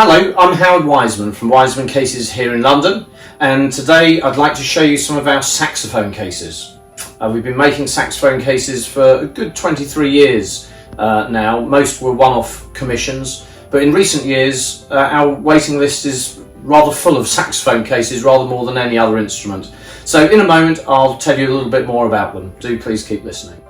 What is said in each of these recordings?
Hello, I'm Howard Wiseman from Wiseman Cases here in London, and today I'd like to show you some of our saxophone cases. We've been making saxophone cases for a good 23 years now. Most were one-off commissions, but in recent years our waiting list is rather full of saxophone cases, rather more than any other instrument. So in a moment I'll tell you a little bit more about them. Do please keep listening.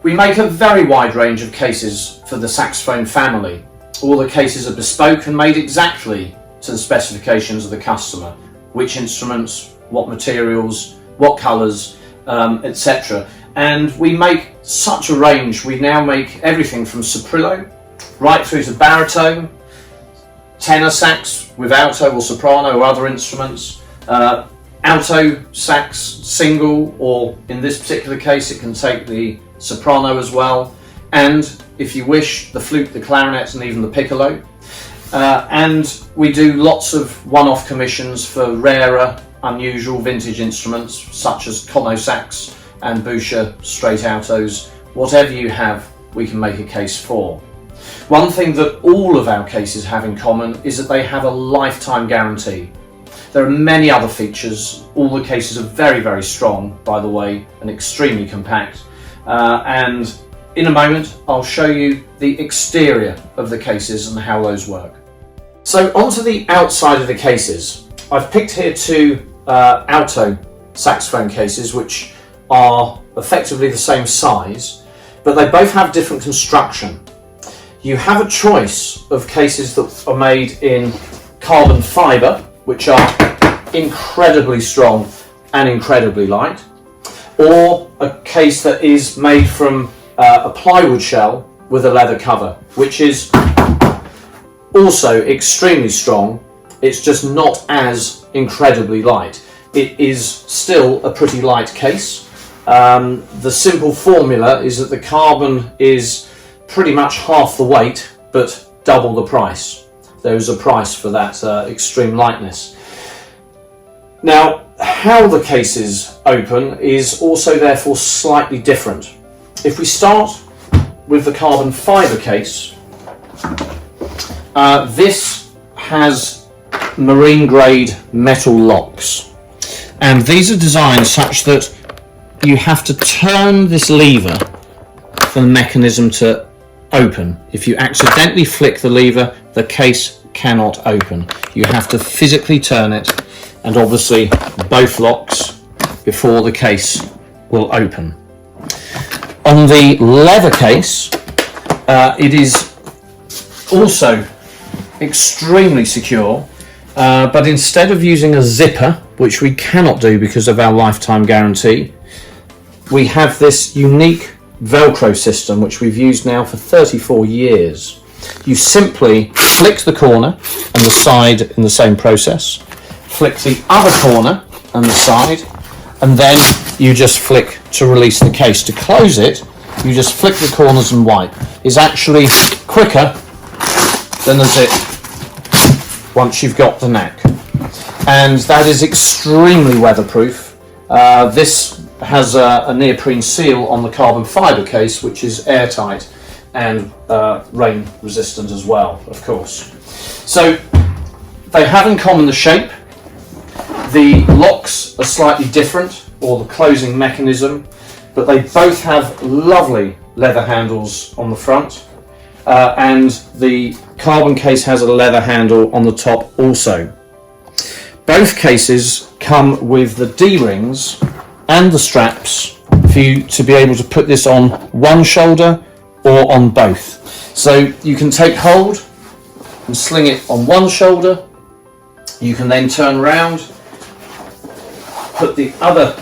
We make a very wide range of cases for the saxophone family. All the cases are bespoke and made exactly to the specifications of the customer. Which instruments, what materials, what colours, etc. And we make such a range. We now make everything from soprillo right through to baritone, tenor sax with alto or soprano or other instruments, alto sax single, or in this particular case it can take the soprano as well, and if you wish, the flute, the clarinet, and even the piccolo. And we do lots of one-off commissions for rarer, unusual vintage instruments such as Conno sax and Boucher straight altos. Whatever you have, we can make a case for. One thing that all of our cases have in common is that they have a lifetime guarantee. There are many other features. All the cases are very, very strong, by the way, and extremely compact. And in a moment, I'll show you the exterior of the cases and how those work. So onto the outside of the cases. I've picked here two alto saxophone cases, which are effectively the same size, but they both have different construction. You have a choice of cases that are made in carbon fibre, which are incredibly strong and incredibly light, or a case that is made from a plywood shell with a leather cover, which is also extremely strong. It's just not as incredibly light. It is still a pretty light case. The simple formula is that the carbon is pretty much half the weight but double the price. There is a price for that extreme lightness. Now, how the cases open is also therefore slightly different. If we start with the carbon fibre case, this has marine grade metal locks, and these are designed such that you have to turn this lever for the mechanism to open. If you accidentally flick the lever, the case cannot open. You have to physically turn it, and obviously both locks before the case will open. On the leather case, it is also extremely secure, but instead of using a zipper, which we cannot do because of our lifetime guarantee, we have this unique Velcro system which we've used now for 34 years. You simply flick the corner and the side in the same process, flick the other corner and the side, and then you just flick to release the case. To close it, you just flick the corners and wipe. It's actually quicker than the zip once you've got the neck. And that is extremely weatherproof. This has a neoprene seal on the carbon fibre case, which is airtight and rain resistant as well, of course. So they have in common the shape. The locks are slightly different, or the closing mechanism, but they both have lovely leather handles on the front, and the carbon case has a leather handle on the top also. Both cases come with the D-rings and the straps for you to be able to put this on one shoulder or on both. So you can take hold and sling it on one shoulder. You can then turn around, put the other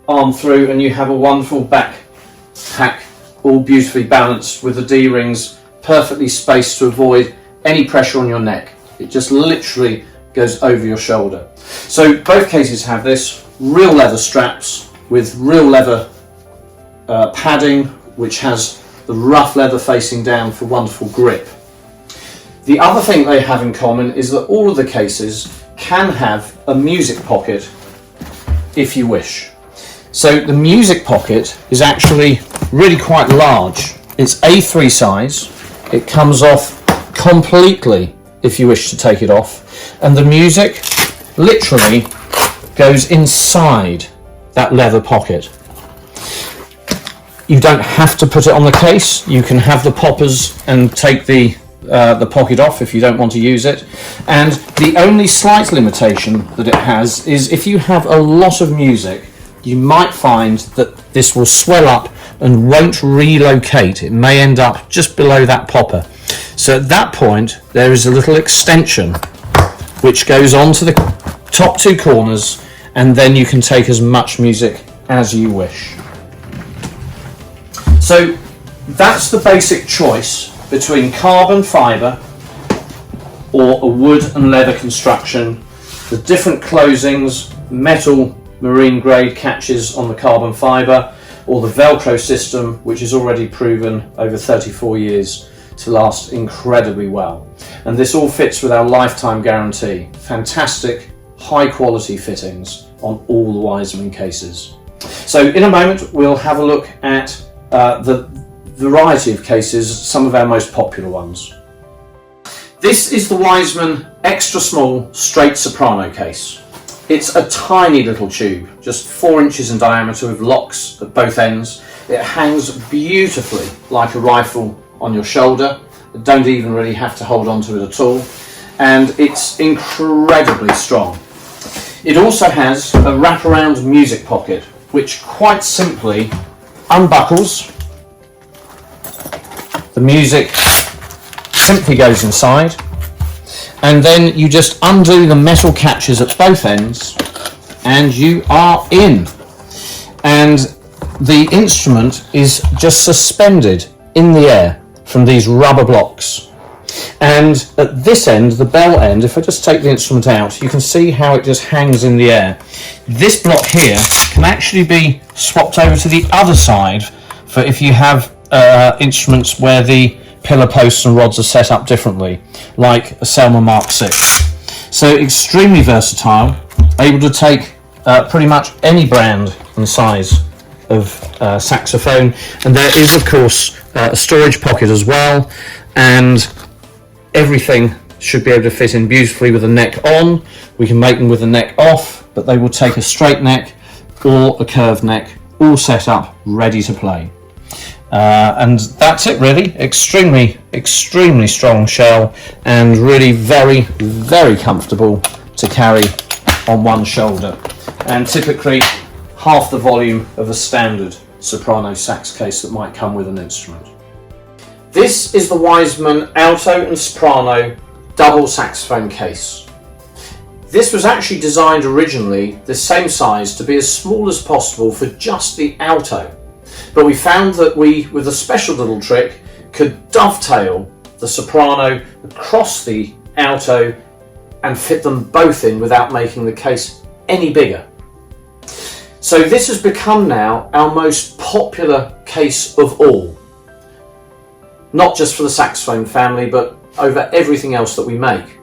arm through, and you have a wonderful backpack, all beautifully balanced with the D-rings perfectly spaced to avoid any pressure on your neck. It just literally goes over your shoulder. So both cases have this real leather straps with real leather padding, which has the rough leather facing down for wonderful grip. The other thing they have in common is that all of the cases can have a music pocket if you wish. So the music pocket is actually really quite large. It's A3 size. It comes off completely if you wish to take it off, and the music literally goes inside that leather pocket. You don't have to put it on the case. You can have the poppers and take the pocket off if you don't want to use it. And the only slight limitation that it has is if you have a lot of music, you might find that this will swell up and won't relocate. It may end up just below that popper. So at that point, there is a little extension which goes onto the top two corners, and then you can take as much music as you wish. So that's the basic choice between carbon fibre or a wood and leather construction, the different closings, metal marine grade catches on the carbon fibre, or the Velcro system, which is already proven over 34 years to last incredibly well. And this all fits with our lifetime guarantee. Fantastic, high quality fittings on all the Wiseman cases. So in a moment, we'll have a look at the variety of cases, some of our most popular ones. This is the Wiseman extra small straight soprano case. It's a tiny little tube, just 4 inches in diameter with locks at both ends. It hangs beautifully like a rifle on your shoulder. You don't even really have to hold on to it at all. And it's incredibly strong. It also has a wraparound music pocket, which quite simply unbuckles. The music simply goes inside, and then you just undo the metal catches at both ends and you are in. And the instrument is just suspended in the air from these rubber blocks. And at this end, the bell end, if I just take the instrument out, you can see how it just hangs in the air. This block here can actually be swapped over to the other side for if you have instruments where the pillar posts and rods are set up differently, like a Selmer Mark VI. So extremely versatile, able to take pretty much any brand and size of saxophone. And there is of course a storage pocket as well, and everything should be able to fit in beautifully with the neck on. We can make them with the neck off, but they will take a straight neck or a curved neck, all set up, ready to play. And that's it really. Extremely strong shell, and really very comfortable to carry on one shoulder, and typically half the volume of a standard soprano sax case that might come with an instrument. This is the Wiseman alto and soprano double saxophone case. This was actually designed originally the same size to be as small as possible for just the alto, but we found that we, with a special little trick, could dovetail the soprano across the alto and fit them both in without making the case any bigger. So this has become now our most popular case of all. Not just for the saxophone family, but over everything else that we make.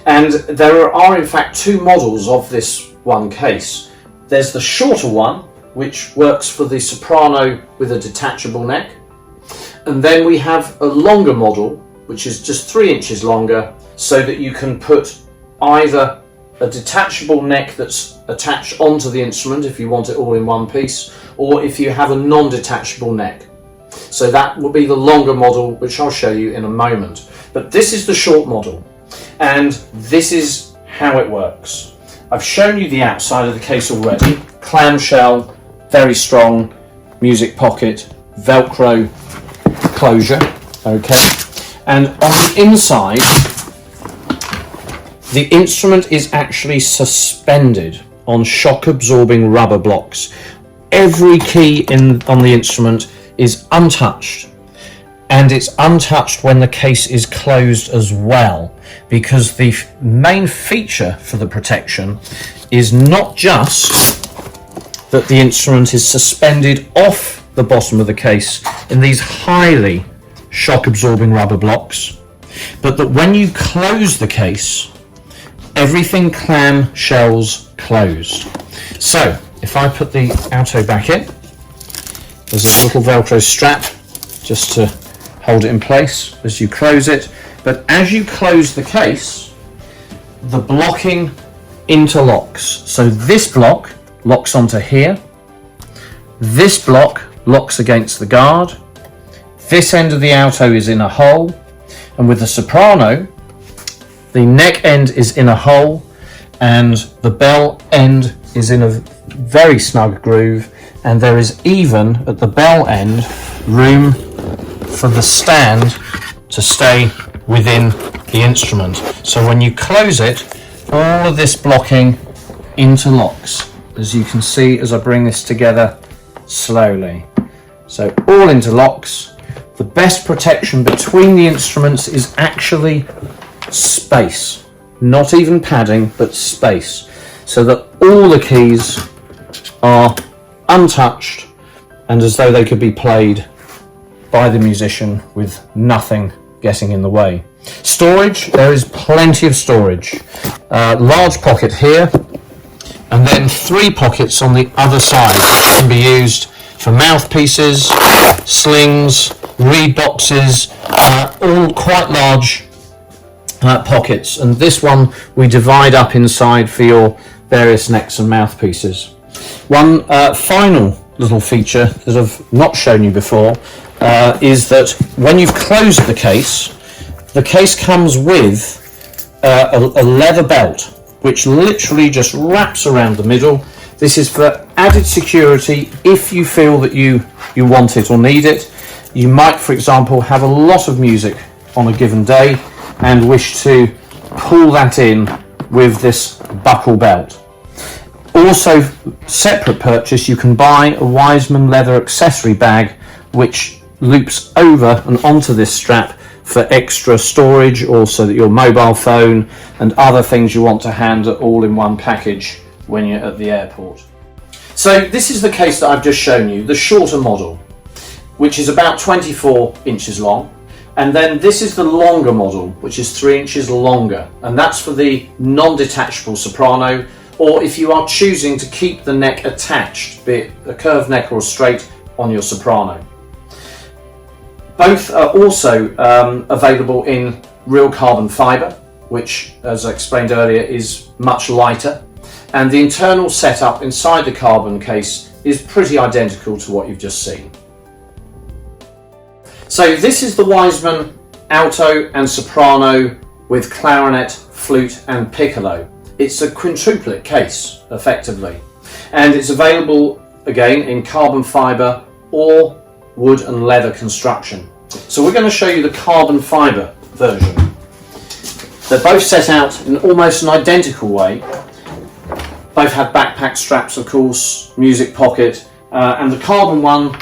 And there are in fact 2 models of this one case. There's the shorter one, which works for the soprano with a detachable neck. And then we have a longer model, which is just 3 inches longer, so that you can put either a detachable neck that's attached onto the instrument if you want it all in one piece, or if you have a non-detachable neck. So that will be the longer model, which I'll show you in a moment. But this is the short model, and this is how it works. I've shown you the outside of the case already. Clamshell, very strong, music pocket, Velcro closure, okay. And on the inside, the instrument is actually suspended on shock absorbing rubber blocks. Every key on the instrument is untouched, and it's untouched when the case is closed as well, because the main feature for the protection is not just that the instrument is suspended off the bottom of the case in these highly shock absorbing rubber blocks, but that when you close the case, everything clamshells closed. So if I put the alto back in, there's a little Velcro strap just to hold it in place as you close it, but as you close the case, the blocking interlocks. So this block locks onto here, this block locks against the guard, this end of the alto is in a hole, and with the soprano, the neck end is in a hole and the bell end is in a very snug groove, and there is even at the bell end room for the stand to stay within the instrument. So when you close it, all of this blocking interlocks, as you can see as I bring this together slowly. So all interlocks. The best protection between the instruments is actually space, not even padding, but space, so that all the keys are untouched and as though they could be played by the musician with nothing getting in the way. Storage, there is plenty of storage. Large pocket here, and then 3 pockets on the other side that can be used for mouthpieces, slings, reed boxes, all quite large pockets. And this one we divide up inside for your various necks and mouthpieces. One final little feature that I've not shown you before is that when you've closed the case comes with a leather belt which literally just wraps around the middle. This is for added security if you feel that you want it or need it. You might, for example, have a lot of music on a given day and wish to pull that in with this buckle belt. Also, separate purchase, you can buy a Wiseman leather accessory bag which loops over and onto this strap for extra storage, also that your mobile phone and other things you want to hand are all in one package when you're at the airport. So this is the case that I've just shown you, the shorter model, which is about 24 inches long. And then this is the longer model, which is 3 inches longer. And that's for the non-detachable soprano, or if you are choosing to keep the neck attached, be it a curved neck or a straight, on your soprano. Both are also available in real carbon fibre, which, as I explained earlier, is much lighter. And the internal setup inside the carbon case is pretty identical to what you've just seen. So this is the Wiseman alto and soprano with clarinet, flute and piccolo. It's a quintuplet case, effectively. And it's available, again, in carbon fibre or wood and leather construction. So we're going to show you the carbon fibre version. They're both set out in almost an identical way. Both have backpack straps, of course, music pocket, and the carbon one,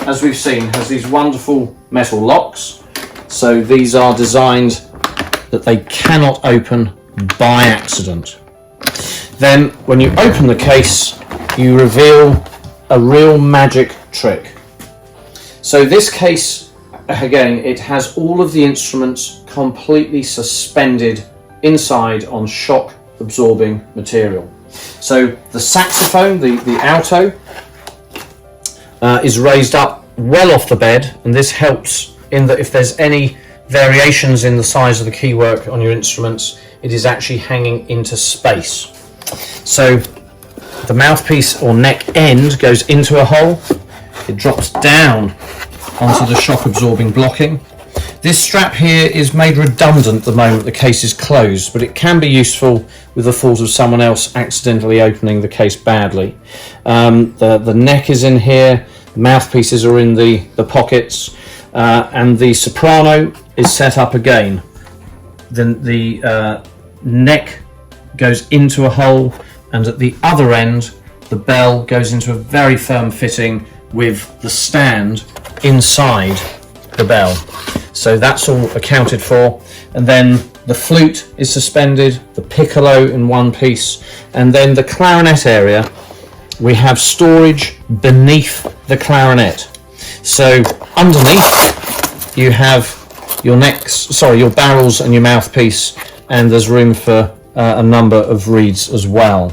as we've seen, has these wonderful metal locks. So these are designed that they cannot open by accident. Then when you open the case, you reveal a real magic trick. So this case, again, it has all of the instruments completely suspended inside on shock absorbing material. So the saxophone, the alto, is raised up well off the bed, and this helps in that if there's any variations in the size of the keywork on your instruments, it is actually hanging into space. So the mouthpiece or neck end goes into a hole, it drops down onto the shock absorbing blocking. This strap here is made redundant the moment the case is closed, but it can be useful with the thought of someone else accidentally opening the case badly. The neck is in here, the mouthpieces are in the pockets, and the soprano is set up again. Then the neck goes into a hole, and at the other end the bell goes into a very firm fitting with the stand inside the bell. So that's all accounted for. And then the flute is suspended, the piccolo in one piece, and then the clarinet area, we have storage beneath the clarinet. So underneath you have your your barrels and your mouthpiece, and there's room for a number of reeds as well.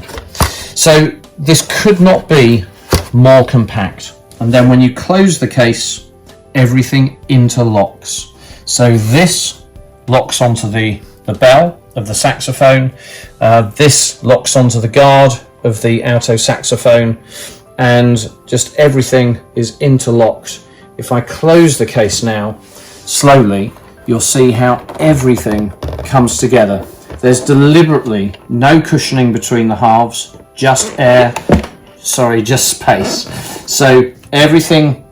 So this could not be more compact. And then when you close the case, everything interlocks. So this locks onto the bell of the saxophone. This locks onto the guard of the alto saxophone, and just everything is interlocked. If I close the case now, slowly, you'll see how everything comes together. There's deliberately no cushioning between the halves, just just space. So everything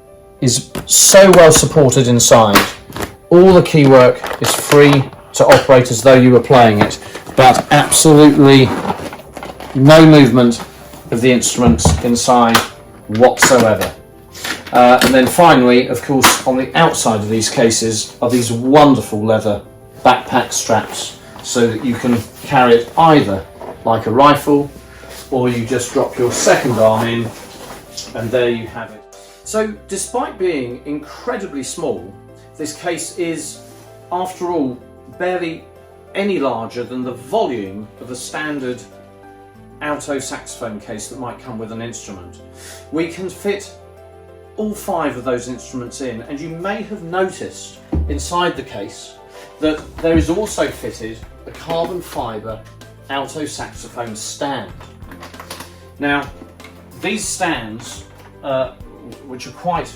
is so well supported inside. All the keywork is free to operate as though you were playing it, but absolutely no movement of the instruments inside whatsoever. And then finally, of course, on the outside of these cases are these wonderful leather backpack straps, so that you can carry it either like a rifle, or you just drop your second arm in, and there you have it. So despite being incredibly small, this case is, after all, barely any larger than the volume of a standard alto saxophone case that might come with an instrument. We can fit all 5 of those instruments in, and you may have noticed inside the case that there is also fitted a carbon fibre alto saxophone stand. Now, these stands, which are quite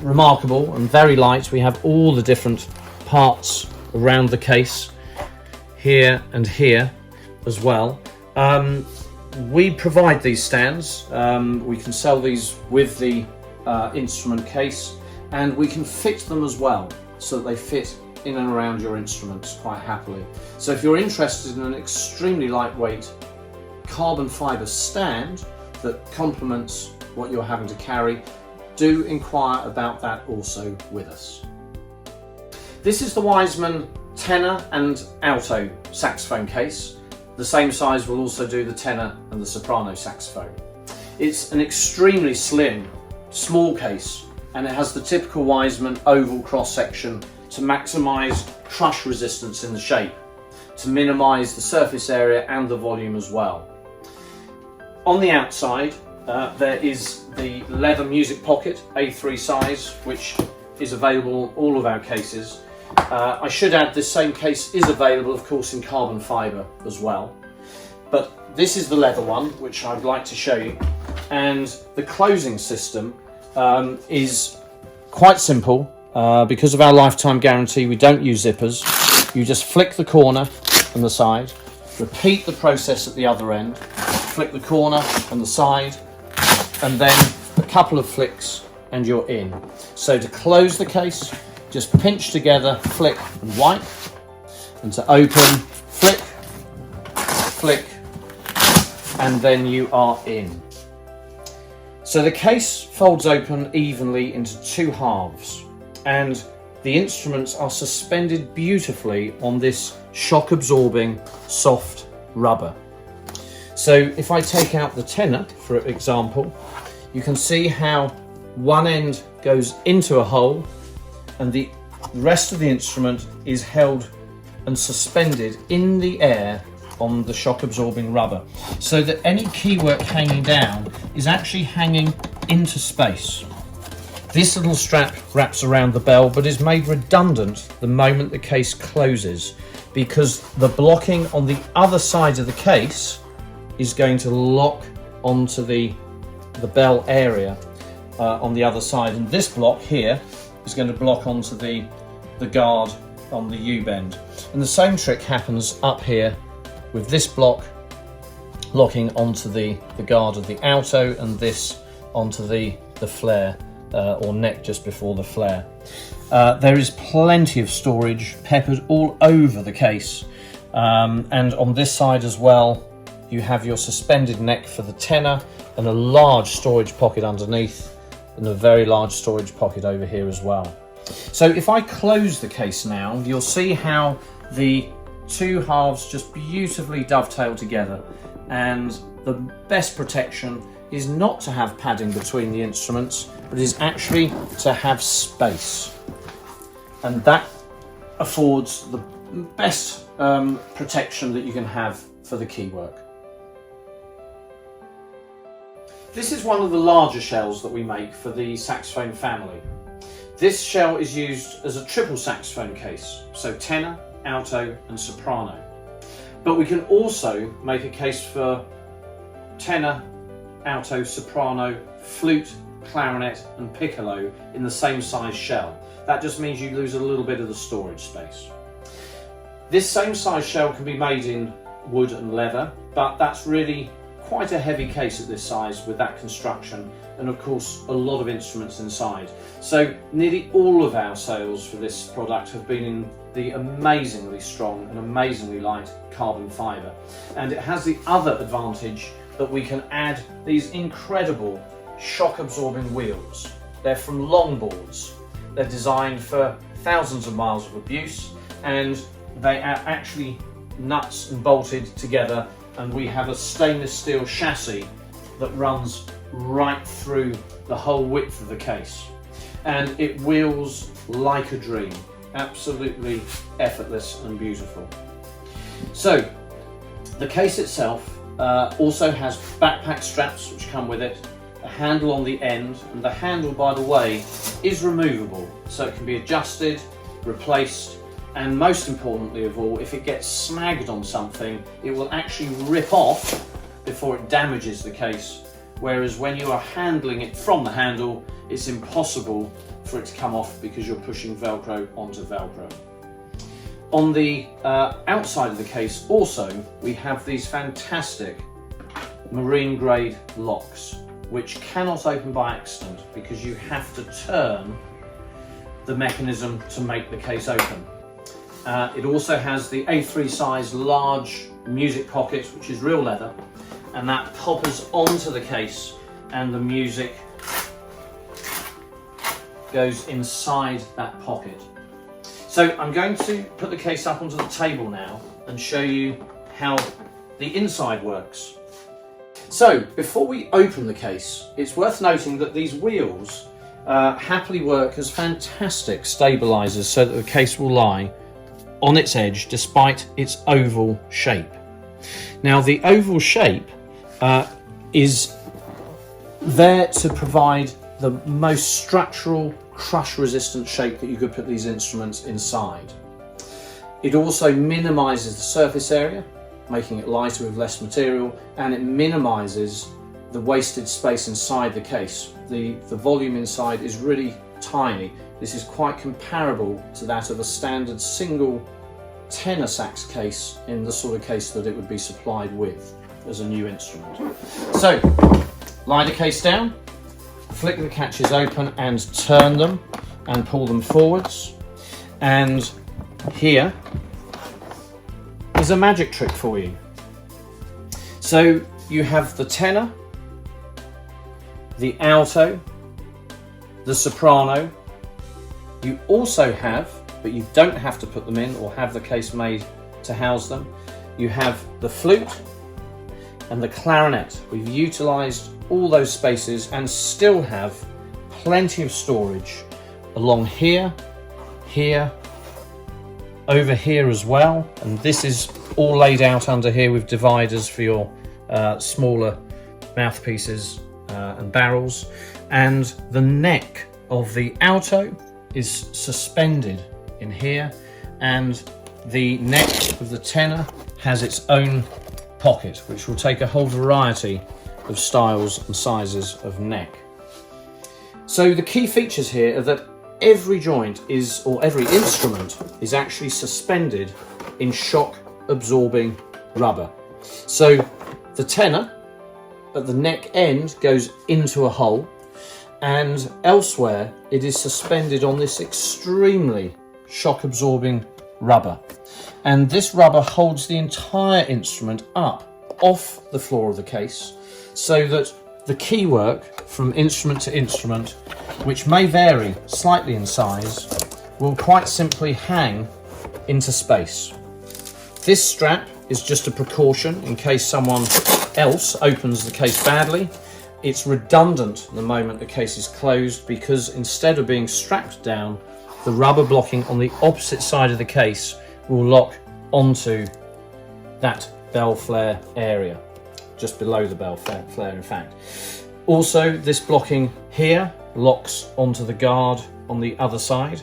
remarkable and very light, we have all the different parts around the case, here and here as well. We provide these stands. We can sell these with the instrument case, and we can fit them as well, so that they fit in and around your instruments quite happily. So if you're interested in an extremely lightweight carbon fibre stand that complements what you're having to carry, do inquire about that also with us. This is the Wiseman tenor and alto saxophone case. The same size will also do the tenor and the soprano saxophone. It's an extremely slim, small case, and it has the typical Wiseman oval cross section to maximise crush resistance in the shape, to minimise the surface area and the volume as well. On the outside, there is the leather music pocket, A3 size, which is available in all of our cases. I should add, this same case is available, of course, in carbon fibre as well. But this is the leather one, which I'd like to show you. And the closing system is quite simple. Because of our lifetime guarantee, we don't use zippers. You just flick the corner and the side, repeat the process at the other end, flick the corner and the side, and then a couple of flicks and you're in. So to close the case, just pinch together, flick and wipe, and to open, flick, flick, and then you are in. So the case folds open evenly into 2 halves, and the instruments are suspended beautifully on this shock absorbing soft rubber. So if I take out the tenor, for example, you can see how one end goes into a hole and the rest of the instrument is held and suspended in the air on the shock absorbing rubber, so that any keywork hanging down is actually hanging into space. This little strap wraps around the bell but is made redundant the moment the case closes, because the blocking on the other side of the case is going to lock onto the bell area on the other side, and this block here is going to block onto the guard on the U-bend. And the same trick happens up here with this block locking onto the guard of the alto, and this onto the flare or neck just before the flare. There is plenty of storage peppered all over the case, and on this side as well you have your suspended neck for the tenor and a large storage pocket underneath, and a very large storage pocket over here as well. So if I close the case now, you'll see how the 2 halves just beautifully dovetail together, and the best protection is not to have padding between the instruments, but is actually to have space, and that affords the best protection that you can have for the keywork. This is one of the larger shells that we make for the saxophone family. This shell is used as a triple saxophone case, so tenor, alto and soprano. But we can also make a case for tenor, alto, soprano, flute, clarinet and piccolo in the same size shell. That just means you lose a little bit of the storage space. This same size shell can be made in wood and leather, but that's really quite a heavy case at this size with that construction, and of course a lot of instruments inside. So nearly all of our sales for this product have been in the amazingly strong and amazingly light carbon fibre. And it has the other advantage that we can add these incredible shock absorbing wheels. They're from Longboards. They're designed for thousands of miles of abuse, and they are actually nuts and bolted together, and we have a stainless steel chassis that runs right through the whole width of the case, and it wheels like a dream. Absolutely effortless and beautiful. So the case itself also has backpack straps which come with it, a handle on the end, and the handle, by the way, is removable, so it can be adjusted, replaced, and most importantly of all, if it gets snagged on something, it will actually rip off before it damages the case, whereas when you are handling it from the handle, it's impossible for it to come off because you're pushing Velcro onto Velcro. On the outside of the case also, we have these fantastic marine grade locks, which cannot open by accident because you have to turn the mechanism to make the case open. It also has the A3 size large music pocket, which is real leather, and that poppers onto the case and the music goes inside that pocket. So I'm going to put the case up onto the table now and show you how the inside works. So before we open the case, it's worth noting that these wheels happily work as fantastic stabilisers so that the case will lie on its edge despite its oval shape. Now the oval shape is there to provide the most structural, crush resistant shape that you could put these instruments inside. It also minimises the surface area, making it lighter with less material, and it minimises the wasted space inside the case. The volume inside is really tiny. This is quite comparable to that of a standard single tenor sax case in the sort of case that it would be supplied with as a new instrument. So, lie the case down, flick the catches open and turn them and pull them forwards, and here is a magic trick for you. So you have the tenor, the alto, the soprano. You also have, but you don't have to put them in or have the case made to house them, you have the flute and the clarinet. We've utilised all those spaces and still have plenty of storage along here, here, over here as well, and this is all laid out under here with dividers for your smaller mouthpieces and barrels, and the neck of the alto is suspended in here, and the neck of the tenor has its own pocket, which will take a whole variety of styles and sizes of neck. So the key features here are that every joint is, or every instrument is actually suspended in shock absorbing rubber. So the tenor at the neck end goes into a hole, and elsewhere it is suspended on this extremely shock absorbing rubber, and this rubber holds the entire instrument up off the floor of the case, so that the key work from instrument to instrument, which may vary slightly in size, will quite simply hang into space. This strap is just a precaution in case someone else opens the case badly. It's redundant the moment the case is closed, because instead of being strapped down, the rubber blocking on the opposite side of the case will lock onto that bell flare area, just below the bell flare in fact. Also, this blocking here locks onto the guard on the other side.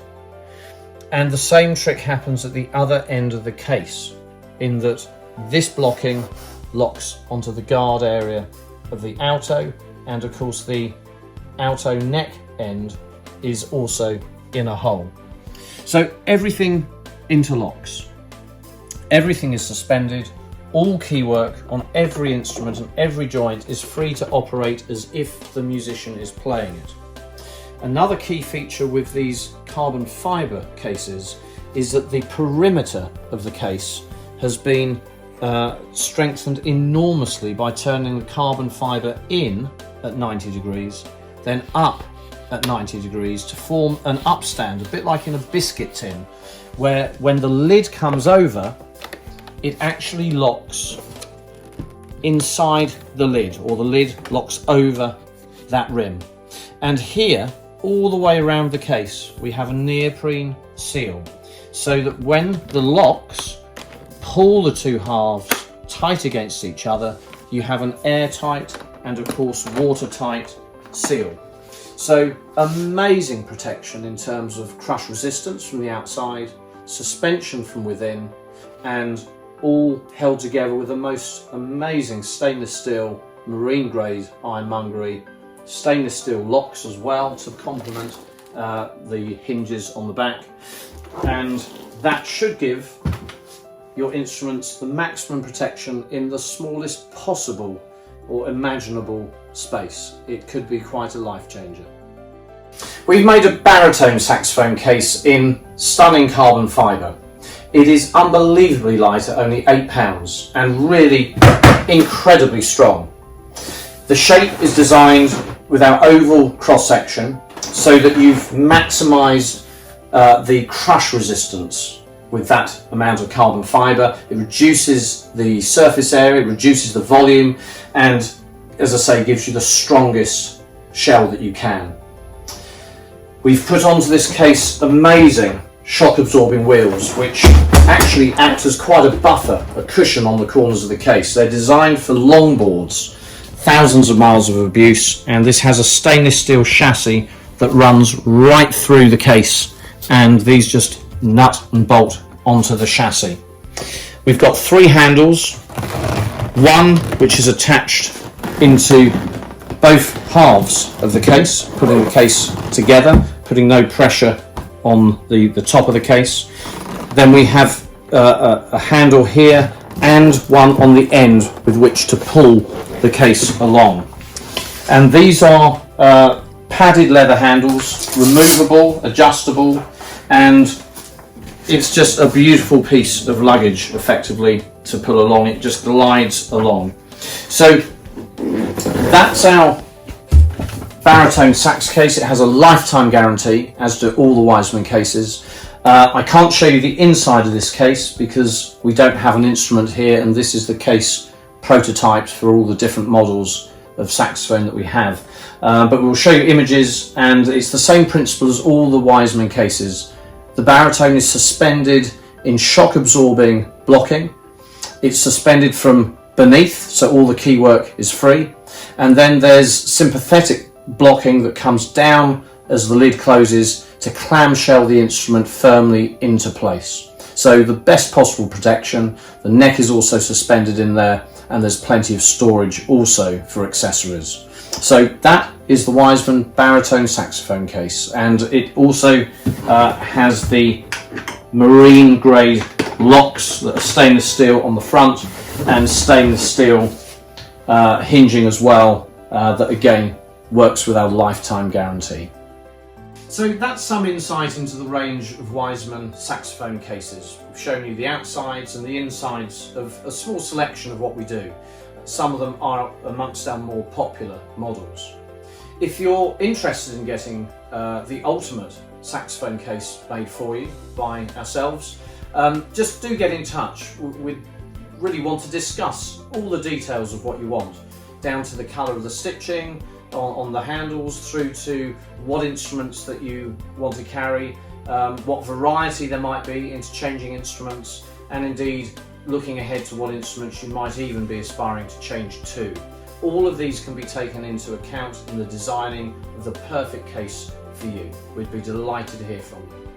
And the same trick happens at the other end of the case, in that this blocking locks onto the guard area of the alto, and of course the alto neck end is also in a hole. So everything interlocks, everything is suspended, all key work on every instrument and every joint is free to operate as if the musician is playing it. Another key feature with these carbon fibre cases is that the perimeter of the case has been strengthened enormously by turning the carbon fibre in at 90 degrees, then up at 90 degrees to form an upstand, a bit like in a biscuit tin, where when the lid comes over, it actually locks inside the lid, or the lid locks over that rim. And here, all the way around the case, we have a neoprene seal, so that when the locks pull the two halves tight against each other, you have an airtight and of course watertight seal. So amazing protection in terms of crush resistance from the outside, suspension from within, and all held together with the most amazing stainless steel marine grade ironmongery, stainless steel locks as well to complement the hinges on the back, and that should give your instruments the maximum protection in the smallest possible or imaginable space. It could be quite a life changer. We've made a baritone saxophone case in stunning carbon fibre. It is unbelievably light at only 8 pounds and really incredibly strong. The shape is designed with our oval cross section so that you've maximised the crush resistance with that amount of carbon fibre. It reduces the surface area, it reduces the volume, and as I say, gives you the strongest shell that you can. We've put onto this case amazing shock absorbing wheels, which actually act as quite a buffer, a cushion on the corners of the case. They're designed for longboards, thousands of miles of abuse, and this has a stainless steel chassis that runs right through the case, and these just nut and bolt onto the chassis. We've got 3 handles, one which is attached into both halves of the case, putting the case together, putting no pressure on the top of the case. Then we have a handle here and one on the end with which to pull the case along. And these are padded leather handles, removable, adjustable, and it's just a beautiful piece of luggage effectively to pull along. It just glides along. So that's our baritone sax case. It has a lifetime guarantee, as do all the Wiseman cases. I can't show you the inside of this case because we don't have an instrument here, and this is the case prototyped for all the different models of saxophone that we have. But we'll show you images, and it's the same principle as all the Wiseman cases. The baritone is suspended in shock absorbing blocking. It's suspended from beneath, so all the key work is free. And then there's sympathetic blocking that comes down as the lid closes to clamshell the instrument firmly into place. So the best possible protection. The neck is also suspended in there, and there's plenty of storage also for accessories. So that is the Wiseman baritone saxophone case, and it also has the marine grade locks that are stainless steel on the front, and stainless steel hinging as well, that again works with our lifetime guarantee. So that's some insight into the range of Wiseman saxophone cases. We've shown you the outsides and the insides of a small selection of what we do. Some of them are amongst our more popular models. If you're interested in getting the ultimate saxophone case made for you by ourselves, just do get in touch. We really want to discuss all the details of what you want, down to the colour of the stitching on the handles, through to what instruments that you want to carry, what variety there might be, interchanging instruments, and indeed looking ahead to what instruments you might even be aspiring to change to. All of these can be taken into account in the designing of the perfect case for you. We'd be delighted to hear from you.